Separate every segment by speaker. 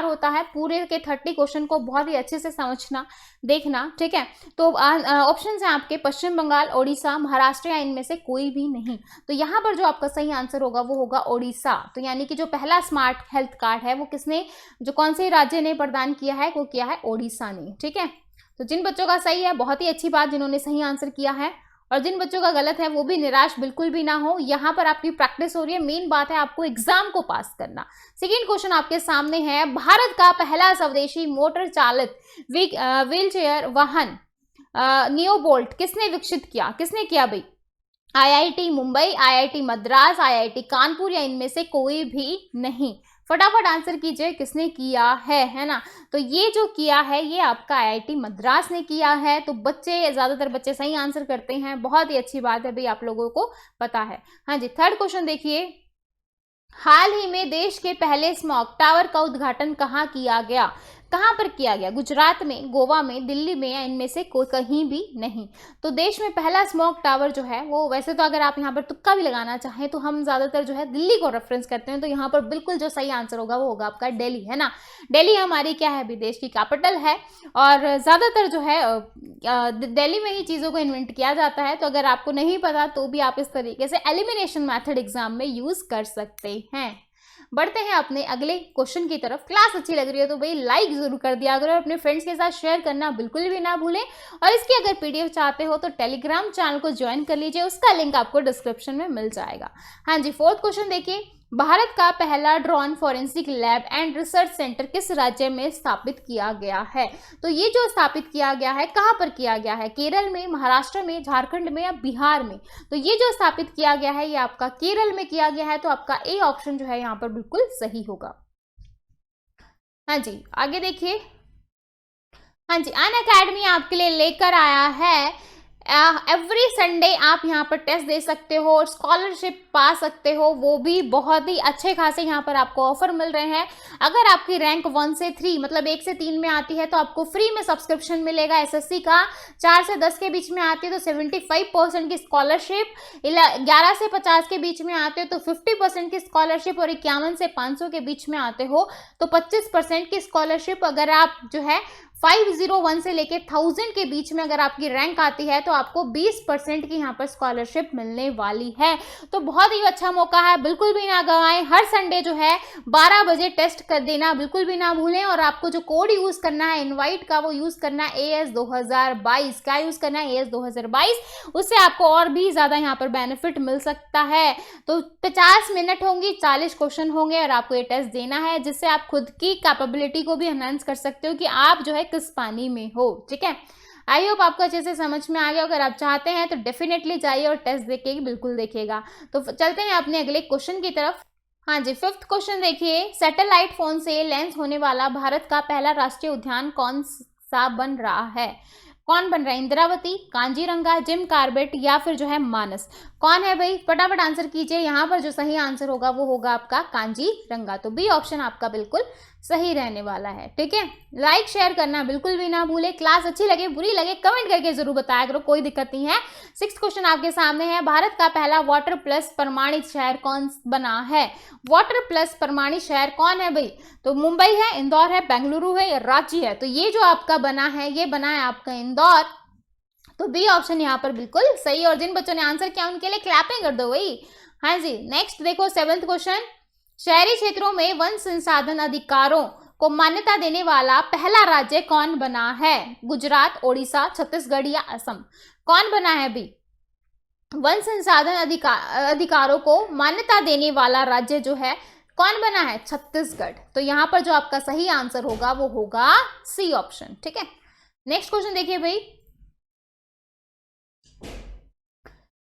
Speaker 1: होता है। पूरे के 30 क्वेश्चन को बहुत ही अच्छे से समझना, देखना, ठीक है। तो ऑप्शन है आपके पश्चिम बंगाल, ओडिशा, महाराष्ट्र या इनमें से कोई भी नहीं। तो यहाँ पर जो आपका सही आंसर होगा वो होगा ओडिशा। तो यानी कि जो पहला स्मार्ट हेल्थ कार्ड है वो किसने, जो कौन से राज्य ने प्रदान किया है, वो किया है ओडिशा ने, ठीक है। तो जिन बच्चों का सही है बहुत ही अच्छी बात, जिन्होंने सही आंसर किया है, और जिन बच्चों का गलत है वो भी निराश बिल्कुल भी ना हो। यहाँ पर आपकी प्रैक्टिस हो रही है, मेन बात है आपको एग्जाम को पास करना। सेकेंड क्वेश्चन आपके सामने है, भारत का पहला स्वदेशी मोटर चालित व्हील चेयर वाहन नियोबोल्ट किसने विकसित किया, किसने किया भाई? IIT Mumbai, IIT Madras, IIT Kanpur या इनमें से कोई भी नहीं। फटाफट आंसर कीजिए किसने किया है ना। तो ये जो किया है ये आपका आईआईटी मद्रास ने किया है। तो बच्चे, ज्यादातर बच्चे सही आंसर करते हैं, बहुत ही अच्छी बात है भाई, आप लोगों को पता है। हाँ जी, थर्ड क्वेश्चन देखिए, हाल ही में देश के पहले स्मॉग टावर का उद्घाटन कहाँ किया गया? कहाँ पर किया गया? गुजरात में, गोवा में, दिल्ली में या इनमें से कोई कहीं भी नहीं। तो देश में पहला स्मॉग टावर जो है वो, वैसे तो अगर आप यहाँ पर तुक्का भी लगाना चाहें तो हम ज्यादातर जो है दिल्ली को रेफरेंस करते हैं। तो यहाँ पर बिल्कुल जो सही आंसर होगा वो होगा आपका दिल्ली, है ना। दिल्ली हमारी क्या है अभी, देश की कैपिटल है, और ज्यादातर जो है दिल्ली में ही चीजों को इन्वेंट किया जाता है। तो अगर आपको नहीं पता तो भी आप इस तरीके से एलिमिनेशन मेथड एग्जाम में यूज कर सकते हैं। बढ़ते हैं अपने अगले क्वेश्चन की तरफ। क्लास अच्छी लग रही है तो भाई लाइक जरूर कर दिया करो, अपने फ्रेंड्स के साथ शेयर करना बिल्कुल भी ना भूलें। और इसकी अगर पीडीएफ चाहते हो तो टेलीग्राम चैनल को ज्वाइन कर लीजिए, उसका लिंक आपको डिस्क्रिप्शन में मिल जाएगा। हाँ जी, फोर्थ क्वेश्चन देखिए, भारत का पहला drone forensic lab and research centre किस राज्य में स्थापित किया गया है? तो ये जो स्थापित किया गया है कहाँ पर किया गया है? केरल में, महाराष्ट्र में, झारखंड में या बिहार में? तो ये जो स्थापित किया गया है ये आपका केरल में किया गया है। तो आपका ए ऑप्शन जो है यहाँ पर बिल्कुल सही होगा। हाँ जी, आगे देखिए। हाँ जी, अनअकैडमी आपके लिए लेकर आया है एवरी संडे आप यहाँ पर टेस्ट दे सकते हो और स्कॉलरशिप पा सकते हो, वो भी बहुत ही अच्छे खासे यहाँ पर आपको ऑफर मिल रहे हैं। अगर आपकी रैंक 1 से 3 मतलब 1 से 3 में आती है तो आपको फ्री में सब्सक्रिप्शन मिलेगा एसएससी का। 4 से 10 के बीच में आती है तो 75% की स्कॉलरशिप, 11 से 50 के बीच में आते हो तो 50% की स्कॉलरशिप, और 51 से 500 के बीच में आते हो तो 25% की स्कॉलरशिप। अगर आप जो है 501 से लेके 1000 के बीच में अगर आपकी रैंक आती है तो आपको 20% की यहाँ पर स्कॉलरशिप मिलने वाली है। तो बहुत ही अच्छा मौका है, बिल्कुल भी ना गंवाएं। हर संडे जो है 12 बजे टेस्ट कर देना बिल्कुल भी ना भूलें। और आपको जो कोड यूज करना है इनवाइट का, वो यूज करना है AS 2022। क्या यूज करना है? AS 2022। उससे आपको और भी ज्यादा यहाँ पर बेनिफिट मिल सकता है। तो 50 मिनट होंगी, 40 क्वेश्चन होंगे और आपको ये टेस्ट देना है, जिससे आप खुद की कैपेबिलिटी को भी एनहांस कर सकते हो कि आप जो है किस पानी में हो, ठीक है। आई होप आपको अच्छे से समझ में आ गया। अगर आप चाहते हैं तो डेफिनेटली जाइए और टेस्ट देके बिल्कुल देखिएगा। तो चलते हैं अपने अगले क्वेश्चन की तरफ। हाँ जी, फिफ्थ क्वेश्चन देखिए, सैटेलाइट फोन से लॉन्च होने वाला भारत का पहला राष्ट्रीय उद्यान कौन सा बन रहा है? कौन बन रहा है? इंद्रावती, कांजीरंगा, जिम कार्बेट या फिर जो है मानस? कौन है भाई? फटाफट आंसर कीजिए। यहाँ पर जो सही आंसर होगा वो होगा आपका कांजीरंगा। तो बी ऑप्शन आपका बिल्कुल सही रहने वाला है, ठीक है। लाइक शेयर करना बिल्कुल भी ना भूले। क्लास अच्छी लगे बुरी लगे कमेंट करके जरूर बताया करो, कोई दिक्कत नहीं है। सिक्स्थ क्वेश्चन आपके सामने है, भारत का पहला वाटर प्लस प्रमाणित शहर कौन बना है? वाटर प्लस प्रमाणित शहर कौन है भाई? तो मुंबई है, इंदौर है, बेंगलुरु है या रांची है? तो ये जो आपका बना है ये बना है आपका इंदौर। तो बी ऑप्शन यहाँ पर बिल्कुल सही। और जिन बच्चों ने आंसर किया उनके लिए क्लैपिंग कर दो भाई। हाँ जी, नेक्स्ट देखो, सेवेंथ क्वेश्चन, शहरी क्षेत्रों में वन संसाधन अधिकारों को मान्यता देने वाला पहला राज्य कौन बना है? गुजरात, ओडिशा, छत्तीसगढ़ या असम? कौन बना है भाई? वन संसाधन अधिकारों को मान्यता देने वाला राज्य जो है कौन बना है? छत्तीसगढ़। तो यहां पर जो आपका सही आंसर होगा वो होगा सी ऑप्शन, ठीक है। नेक्स्ट क्वेश्चन देखिए भाई,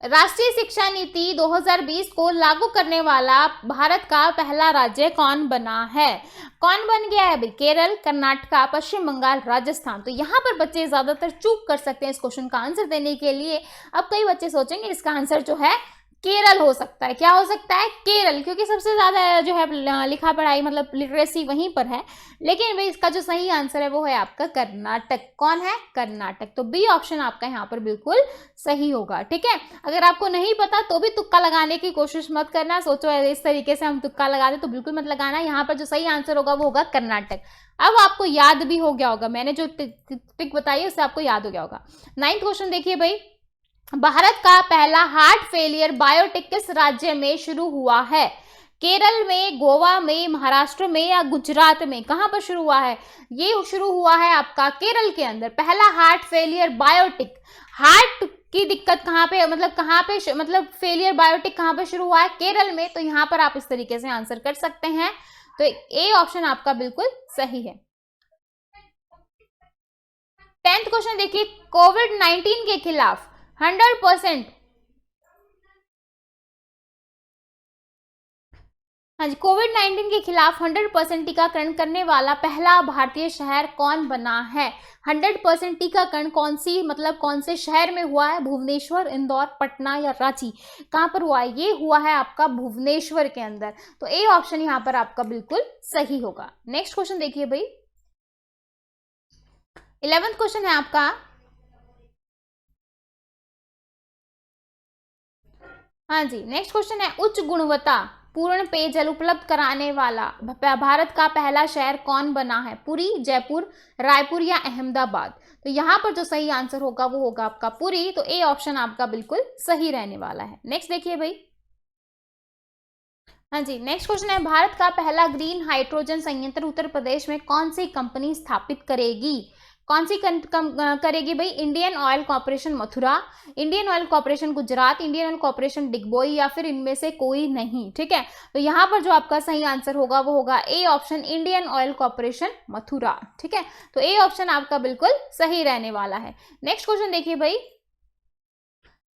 Speaker 1: राष्ट्रीय शिक्षा नीति 2020 को लागू करने वाला भारत का पहला राज्य कौन बना है? कौन बन गया है भाई? केरल, कर्नाटक, पश्चिम बंगाल, राजस्थान? तो यहाँ पर बच्चे ज्यादातर चूक कर सकते हैं इस क्वेश्चन का आंसर देने के लिए। अब कई बच्चे सोचेंगे इसका आंसर जो है केरल हो सकता है। क्या हो सकता है? केरल, क्योंकि सबसे ज्यादा जो है लिखा पढ़ाई मतलब लिटरेसी वहीं पर है। लेकिन भाई इसका जो सही आंसर है वो है आपका कर्नाटक। कौन है? कर्नाटक। तो बी ऑप्शन आपका यहाँ पर बिल्कुल सही होगा। ठीक है, अगर आपको नहीं पता तो भी तुक्का लगाने की कोशिश मत करना, सोचो इस तरीके से हम तुक्का लगा दे, तो बिल्कुल मत लगाना। यहाँ पर जो सही आंसर होगा वो होगा कर्नाटक। अब आपको याद भी हो गया होगा, मैंने जो ट्रिक बताई है उससे आपको याद हो गया होगा। 9th क्वेश्चन देखिए भाई, भारत का पहला हार्ट फेलियर बायोटिक किस राज्य में शुरू हुआ है? केरल में, गोवा में, महाराष्ट्र में या गुजरात में? कहां पर शुरू हुआ है? ये शुरू हुआ है आपका केरल के अंदर। पहला हार्ट फेलियर बायोटिक, हार्ट की दिक्कत कहां पे, मतलब कहां पे, मतलब फेलियर बायोटिक कहां पे शुरू हुआ है? केरल में। तो यहां पर आप इस तरीके से आंसर कर सकते हैं। तो ए ऑप्शन आपका बिल्कुल सही है। 10th क्वेश्चन देखिए, कोविड-19 के खिलाफ 100%, हाँ जी, कोविड-19 के खिलाफ 100% टीकाकरण करने वाला पहला भारतीय शहर कौन बना है? 100% टीकाकरण कौन सी, मतलब कौन से शहर में हुआ है? भुवनेश्वर, इंदौर, पटना या रांची? कहां पर हुआ है? ये हुआ है आपका भुवनेश्वर के अंदर। तो ए ऑप्शन यहां पर आपका बिल्कुल सही होगा। नेक्स्ट क्वेश्चन देखिए भाई, 11th क्वेश्चन है आपका, हाँ जी, नेक्स्ट क्वेश्चन है, उच्च गुणवत्ता पूर्ण पेयजल उपलब्ध कराने वाला भारत का पहला शहर कौन बना है? पुरी, जयपुर, रायपुर या अहमदाबाद? तो यहां पर जो सही आंसर होगा वो होगा आपका पुरी। तो ए ऑप्शन आपका बिल्कुल सही रहने वाला है। नेक्स्ट देखिए भाई, हाँ जी, नेक्स्ट क्वेश्चन है, भारत का पहला ग्रीन हाइड्रोजन संयंत्र उत्तर प्रदेश में कौन सी कंपनी स्थापित करेगी? कौन सी करेगी भाई? Indian oil corporation Mathura, Indian oil corporation Gujarat, Indian oil corporation Digboi या फिर इनमें से कोई नहीं। ठीक है, तो यहां पर जो आपका सही आंसर होगा वो होगा A option, Indian oil corporation Mathura. ठीक है, तो ए ऑप्शन आपका बिल्कुल सही रहने वाला है। नेक्स्ट क्वेश्चन देखिए भाई,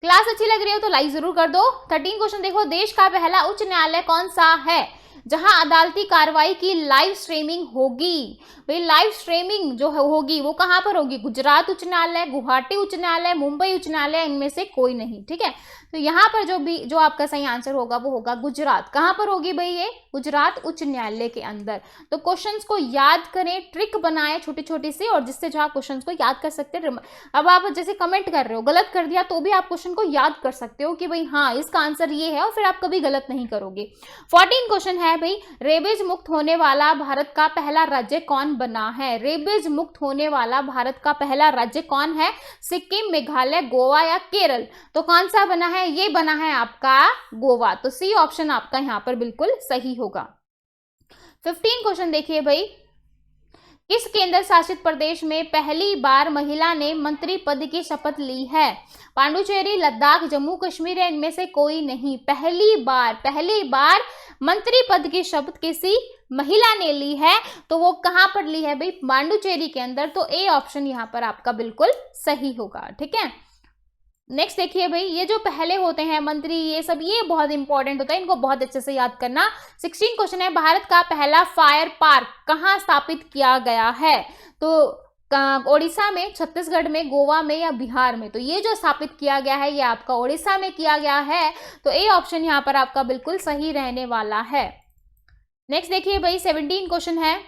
Speaker 1: क्लास अच्छी लग रही हो तो लाइक जरूर कर दो। 13 क्वेश्चन देखो, देश का पहला उच्च न्यायालय कौन सा है जहां अदालती कार्रवाई की लाइव स्ट्रीमिंग होगी? भाई लाइव स्ट्रीमिंग जो होगी वो कहां पर होगी? गुजरात उच्च न्यायालय, गुवाहाटी उच्च न्यायालय, मुंबई उच्च न्यायालय, इनमें से कोई नहीं। ठीक है, तो यहां पर जो आपका सही आंसर होगा वो होगा गुजरात। कहां पर होगी भाई? ये गुजरात उच्च न्यायालय के अंदर। तो क्वेश्चंस को याद करें, ट्रिक बनाए छोटी छोटी सी, और जिससे जो आप क्वेश्चंस को याद कर सकते हैं। अब आप जैसे कमेंट कर रहे हो, गलत कर दिया तो भी आप क्वेश्चन को याद कर सकते हो कि भाई हाँ इसका आंसर ये है, और फिर आप कभी गलत नहीं करोगे। 14 क्वेश्चन है भाई, रेबीज मुक्त होने वाला भारत का पहला राज्य कौन बना है? रेबीज मुक्त होने वाला भारत का पहला राज्य कौन है? सिक्किम, मेघालय, गोवा या केरल? तो कौन सा बना है? ये बना है आपका गोवा। तो सी ऑप्शन आपका यहां पर बिल्कुल सही होगा। 15 क्वेश्चन देखिए भाई, किस केंद्र शासित प्रदेश में पहली बार महिला ने मंत्री पद की शपथ ली है? पांडुचेरी, लद्दाख, जम्मू कश्मीर या इनमें से कोई नहीं? पहली बार मंत्री पद की शपथ किसी महिला ने ली है, तो वो कहां पर ली है भाई? पांडुचेरी के अंदर। तो ए ऑप्शन यहां पर आपका बिल्कुल सही होगा। ठीक है, नेक्स्ट देखिए भाई, ये जो पहले होते हैं मंत्री, ये सब ये बहुत इंपॉर्टेंट होता है, इनको बहुत अच्छे से याद करना। 16 क्वेश्चन है, भारत का पहला फायर पार्क कहाँ स्थापित किया गया है? तो ओडिशा में, छत्तीसगढ़ में, गोवा में या बिहार में? तो ये जो स्थापित किया गया है ये आपका ओडिशा में किया गया है। तो ए ऑप्शन यहाँ पर आपका बिल्कुल सही रहने वाला है। नेक्स्ट देखिए भाई, 17 क्वेश्चन है,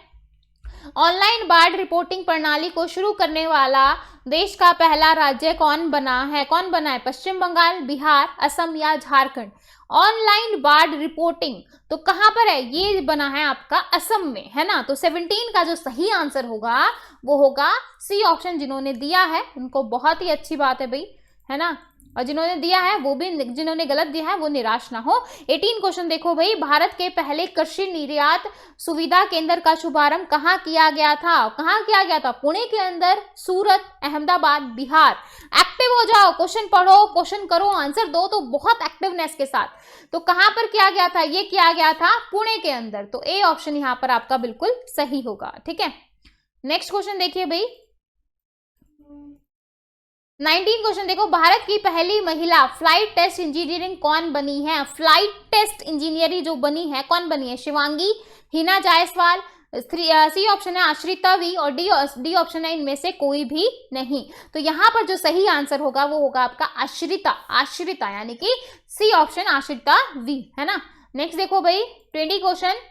Speaker 1: ऑनलाइन बाढ़ रिपोर्टिंग प्रणाली को शुरू करने वाला देश का पहला राज्य कौन बना है? पश्चिम बंगाल, बिहार, असम या झारखंड? ऑनलाइन बाढ़ रिपोर्टिंग तो कहां पर है? ये बना है आपका असम में, है ना। तो 17 का जो सही आंसर होगा वो होगा सी ऑप्शन। जिन्होंने दिया है उनको बहुत ही अच्छी बात है भाई, है ना, और जिन्होंने दिया है वो भी, जिन्होंने गलत दिया है वो निराश ना हो। 18 क्वेश्चन देखो भाई, भारत के पहले कृषि निर्यात सुविधा केंद्र का शुभारंभ कहाँ किया गया था? कहाँ किया गया था? पुणे के अंदर, सूरत, अहमदाबाद, बिहार? एक्टिव हो जाओ, क्वेश्चन पढ़ो, क्वेश्चन करो, आंसर दो तो बहुत एक्टिवनेस के साथ। तो कहां पर किया गया था? ये किया गया था पुणे के अंदर। तो ए ऑप्शन यहां पर आपका बिल्कुल सही होगा। ठीक है, नेक्स्ट क्वेश्चन देखिए भाई, 19 क्वेश्चन देखो, भारत की पहली महिला फ्लाइट टेस्ट इंजीनियरिंग कौन बनी है? फ्लाइट टेस्ट इंजीनियरिंग जो बनी है कौन बनी है? शिवांगी, हिना जायसवाल, सी ऑप्शन है आश्रिता वी, और डी ऑप्शन है इनमें से कोई भी नहीं। तो यहाँ पर जो सही आंसर होगा वो होगा आपका आश्रिता, आश्रिता यानी कि सी ऑप्शन आश्रिता वी, है ना। नेक्स्ट देखो भाई 20 क्वेश्चन,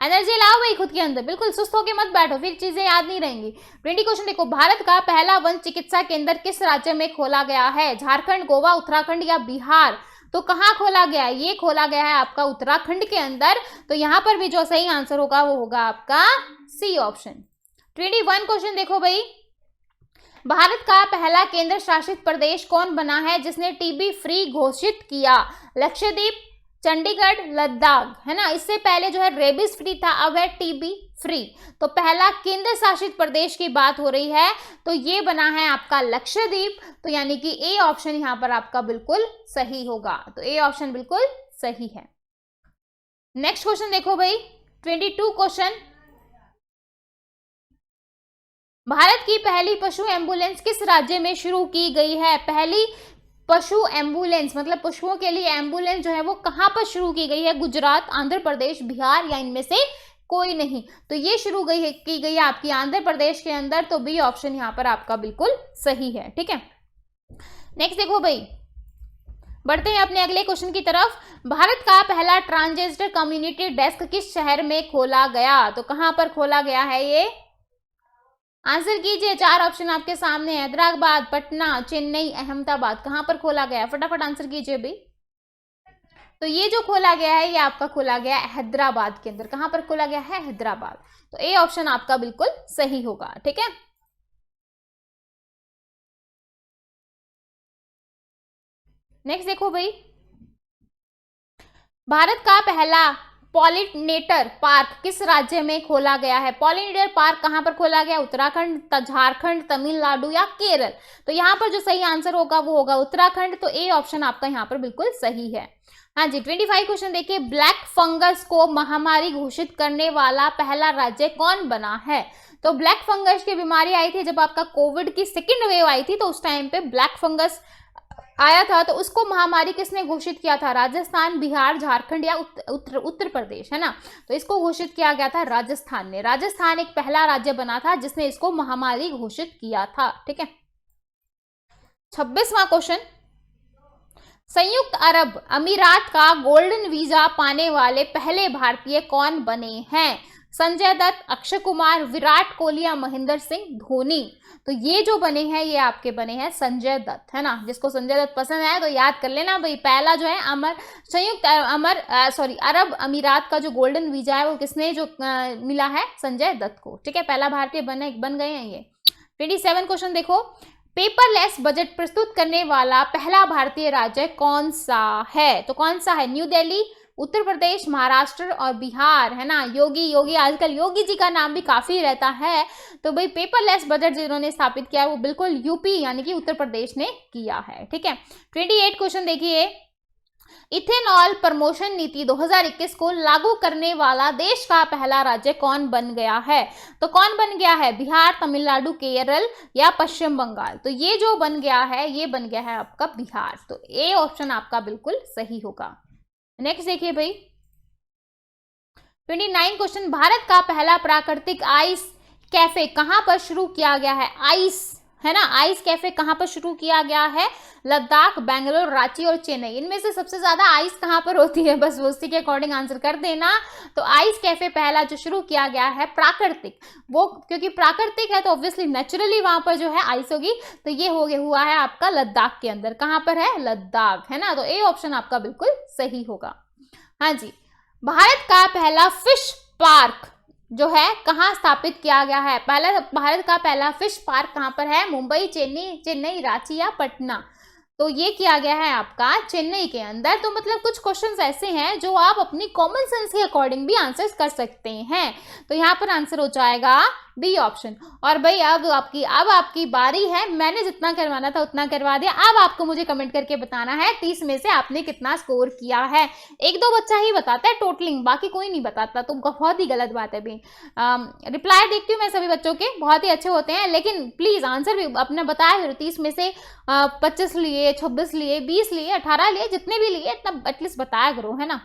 Speaker 1: एनर्जी लाओ भाई खुद के अंदर, बिल्कुल सुस्त होके मत बैठो, फिर चीजें याद नहीं रहेंगी। 20 क्वेश्चन देखो, भारत का पहला वन चिकित्सा केंद्र किस राज्य में खोला गया है? झारखंड, गोवा, उत्तराखंड या बिहार? तो कहाँ खोला गया है? ये खोला गया है आपका उत्तराखंड के अंदर। तो यहाँ पर भी जो सही आंसर होगा वो होगा आपका सी ऑप्शन। 21 क्वेश्चन देखो भाई, भारत का पहला केंद्र शासित प्रदेश कौन बना है जिसने टीबी फ्री घोषित किया? लक्षद्वीप, चंडीगढ़, लद्दाख, है ना। इससे पहले जो है रेबिस फ्री था, अब है टीबी फ्री। तो पहला केंद्र शासित प्रदेश की बात हो रही है, तो ये बना है आपका लक्षद्वीप। तो यानी कि ए ऑप्शन यहां पर आपका बिल्कुल सही होगा। तो ए ऑप्शन बिल्कुल सही है। नेक्स्ट क्वेश्चन देखो भाई 22 क्वेश्चन, भारत की पहली पशु एम्बुलेंस किस राज्य में शुरू की गई है? पहली पशु एम्बुलेंस मतलब पशुओं के लिए एम्बुलेंस जो है वो कहां पर शुरू की गई है? गुजरात, आंध्र प्रदेश, बिहार या इनमें से कोई नहीं? तो ये शुरू की गई है आपकी आंध्र प्रदेश के अंदर। तो बी ऑप्शन यहां पर आपका बिल्कुल सही है। ठीक है, नेक्स्ट देखो भाई, बढ़ते हैं अपने अगले क्वेश्चन की तरफ। भारत का पहला ट्रांसजेंडर कम्युनिटी डेस्क किस शहर में खोला गया? तो कहां पर खोला गया है ये? आंसर कीजिए, 4 ऑप्शन आपके सामने, हैदराबाद, पटना, चेन्नई, अहमदाबाद। कहां पर खोला गया? फटाफट आंसर कीजिए भाई। तो ये जो खोला गया है ये आपका खोला गया है हैदराबाद के अंदर। कहां पर खोला गया है? हैदराबाद। तो ए ऑप्शन आपका बिल्कुल सही होगा। ठीक है, नेक्स्ट देखो भाई, भारत का पहला पॉलिनेटर पार्क किस राज्य में खोला गया है? पॉलिनेटर पार्क कहां पर खोला गया? उत्तराखंड, झारखंड, तमिलनाडु या केरल? तो यहां पर जो सही आंसर होगा वो होगा उत्तराखंड। तो ए ऑप्शन आपका यहां पर बिल्कुल सही है। हाँ जी, 25 क्वेश्चन देखिए, ब्लैक फंगस को महामारी घोषित करने वाला पहला राज्य कौन बना है? तो ब्लैक फंगस की बीमारी आई थी जब आपका कोविड की सेकेंड वेव आई थी, तो उस टाइम पे ब्लैक फंगस आया था। तो उसको महामारी किसने घोषित किया था? राजस्थान, बिहार, झारखंड या उत्तर प्रदेश, है ना। तो इसको घोषित किया गया था राजस्थान ने। राजस्थान एक पहला राज्य बना था जिसने इसको महामारी घोषित किया था। ठीक है, 26वां क्वेश्चन, संयुक्त अरब अमीरात का गोल्डन वीजा पाने वाले पहले भारतीय कौन बने हैं? संजय दत्त, अक्षय कुमार, विराट कोहली या महेंद्र सिंह धोनी? तो ये जो बने हैं ये आपके बने हैं संजय दत्त, है ना। जिसको संजय दत्त पसंद है तो याद कर लेना भाई। पहला जो है अरब अमीरात का जो गोल्डन वीजा है वो किसने जो मिला है? संजय दत्त को। ठीक है, पहला भारतीय बन गए हैं ये। 27 क्वेश्चन देखो, पेपरलेस बजट प्रस्तुत करने वाला पहला भारतीय राज्य कौन सा है? तो कौन सा है? न्यू दिल्ली, उत्तर प्रदेश, महाराष्ट्र और बिहार, है ना। योगी आजकल योगी जी का नाम भी काफी रहता है। तो भाई पेपरलेस बजट जिन्होंने स्थापित किया है वो बिल्कुल यूपी यानी कि उत्तर प्रदेश ने किया है। ठीक है, 28 क्वेश्चन देखिए, इथेनॉल प्रमोशन नीति 2021 को लागू करने वाला देश का पहला राज्य कौन बन गया है? तो कौन बन गया है? बिहार, तमिलनाडु, केरल या पश्चिम बंगाल? तो ये जो बन गया है ये बन गया है आपका बिहार। तो ए ऑप्शन आपका बिल्कुल सही होगा। नेक्स्ट देखिए भाई 29 क्वेश्चन, भारत का पहला प्राकृतिक आइस कैफे कहां पर शुरू किया गया है? आइस, है ना, आइस कैफे कहां पर शुरू किया गया है? लद्दाख, बेंगलोर, रांची और चेन्नई। इनमें से सबसे ज्यादा आइस कहां पर होती है? बस उसी के अकॉर्डिंग आंसर कर देना। तो आइस कैफे पहला जो शुरू किया गया है प्राकृतिक, वो क्योंकि प्राकृतिक है तो ऑब्वियसली नेचुरली वहां पर जो है आइस होगी। तो ये हुआ है आपका लद्दाख के अंदर। कहां पर है? लद्दाख, है ना। तो ए ऑप्शन आपका बिल्कुल सही होगा। हाँ जी, भारत का पहला फिश पार्क जो है कहाँ स्थापित किया गया है? भारत का पहला फिश पार्क कहाँ पर है? मुंबई, चेन्नई, रांची या पटना? तो ये किया गया है आपका चेन्नई के अंदर। तो मतलब कुछ क्वेश्चंस ऐसे हैं जो आप अपनी कॉमन सेंस के अकॉर्डिंग भी आंसर कर सकते हैं। तो यहाँ पर आंसर हो जाएगा बी ऑप्शन। और भाई अब आपकी बारी है। मैंने जितना करवाना था उतना करवा दिया। अब आपको मुझे कमेंट करके बताना है 30 में से आपने कितना स्कोर किया है। 1-2 बच्चा ही बताता है टोटलिंग, बाकी कोई नहीं बताता। तो बहुत ही गलत बात है भाई। रिप्लाई देखती हूँ मैं सभी बच्चों के, बहुत ही अच्छे होते हैं, लेकिन प्लीज आंसर भी अपना बताया करो। 30 में से 25 लिए, 26 लिए, 20 लिए, 18 लिए, जितने भी लिए इतना एटलीस्ट बताया करो, है ना।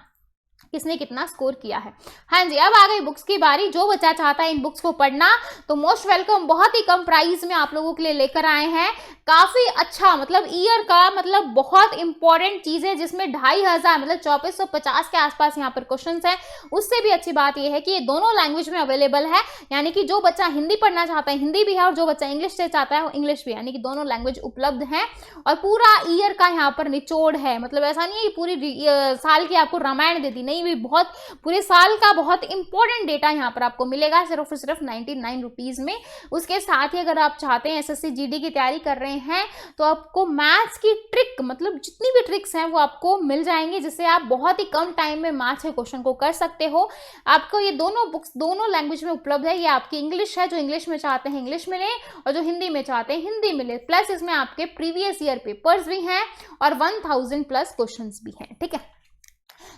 Speaker 1: किसने कितना स्कोर किया है। हाँ जी, अब आ गई बुक्स की बारी। जो बच्चा चाहता है इन बुक्स को पढ़ना तो मोस्ट वेलकम, बहुत ही कम प्राइस में आप लोगों के लिए लेकर आए हैं। काफी अच्छा, मतलब ईयर का मतलब बहुत इंपॉर्टेंट चीज है, जिसमें 2500 मतलब 2450 के आसपास यहाँ पर क्वेश्चन है। उससे भी अच्छी बात यह है कि ये दोनों लैंग्वेज में अवेलेबल है, यानी कि जो बच्चा हिंदी पढ़ना चाहता है हिंदी भी है, और जो बच्चा इंग्लिश से चाहता है वो इंग्लिश भी, यानी कि दोनों लैंग्वेज उपलब्ध है। और पूरा ईयर का यहाँ पर निचोड़ है, मतलब ऐसा नहीं है कि पूरी साल की आपको रामायण दे दी, नहीं भी, बहुत पूरे साल का बहुत इंपॉर्टेंट डेटा यहाँ पर आपको मिलेगा सिर्फ और सिर्फ 99 रुपीज में। उसके साथ ही अगर आप चाहते हैं एसएससी जीडी की तैयारी कर रहे हैं तो आपको मैथ्स की ट्रिक, मतलब जितनी भी ट्रिक्स हैं वो आपको मिल जाएंगे, जिससे आप बहुत ही कम टाइम में मैथ्स के क्वेश्चन को कर सकते हो। आपको ये दोनों बुक्स दोनों लैंग्वेज में उपलब्ध है। ये आपकी इंग्लिश है, जो इंग्लिश में चाहते हैं इंग्लिश मिले, और जो हिंदी में चाहते हैं हिंदी मिले, प्लस इसमें आपके प्रीवियस ईयर पेपर्स भी हैं और 1000 प्लस क्वेश्चंस भी हैं। ठीक है,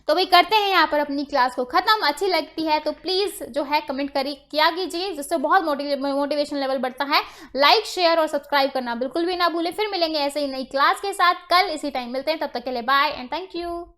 Speaker 1: तो भाई करते हैं यहाँ पर अपनी क्लास को खत्म। अच्छी लगती है तो प्लीज जो है कमेंट किया कीजिए, जिससे बहुत मोटिवेशन लेवल बढ़ता है। लाइक, शेयर और सब्सक्राइब करना बिल्कुल भी ना भूले। फिर मिलेंगे ऐसे ही नई क्लास के साथ कल इसी टाइम मिलते हैं, तब तक के लिए बाय एंड थैंक यू।